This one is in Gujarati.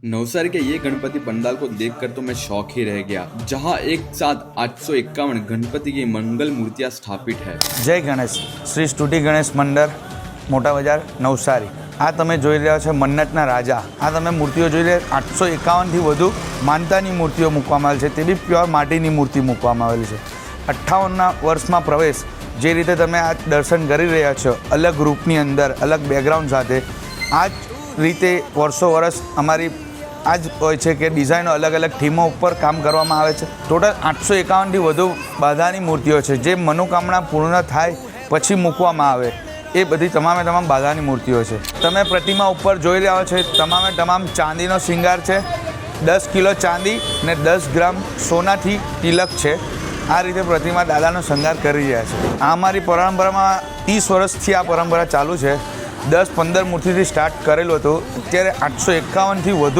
नवसारी के ये गणपति पंडाल को देखकर तो मैं शौक ही रह गया, जहां एक साथ 851 गणपति की मंगल मूर्तियां स्थापित है। जय गणेश। श्री स्टुटी गणेश मंडળ મોટા બજાર નવસારી। આ તમે જોઈ રહ્યા છો મન્નતના રાજા। આ તમે મૂર્તિઓ જોઈ રહ્યા 851થી વધુ માનતાની મૂર્તિઓ મૂકવામાં આવેલી છે, તે બી પ્યોર માટીની મૂર્તિ મૂકવામાં આવેલી છે। 58ના વર્ષમાં પ્રવેશ જે રીતે તમે આ દર્શન કરી રહ્યા છો, અલગ રૂપની અંદર અલગ બેકગ્રાઉન્ડ સાથે, આ જ રીતે વર્ષો વર્ષ અમારી આ જ હોય છે કે ડિઝાઇનો અલગ અલગ થીમો ઉપર કામ કરવામાં આવે છે। ટોટલ 851થી વધુ બાધાની મૂર્તિઓ છે, જે મનોકામના પૂર્ણ થાય પછી મૂકવામાં આવે એ બધી તમામે તમામ બાધાની મૂર્તિઓ છે। તમે પ્રતિમા ઉપર જોઈ રહ્યા છો, તમામે તમામ ચાંદીનો શૃંગાર છે। 10 કિલો ચાંદી ને 10 ગ્રામ સોનાથી તિલક છે। આ રીતે પ્રતિમા દાદાનો શૃંગાર કરી રહ્યા છે। આ અમારી પરંપરામાં 30 વર્ષથી આ પરંપરા ચાલુ છે। 10-15 મૂર્તિથી સ્ટાર્ટ કરેલું હતું, અત્યારે 851થી વધુ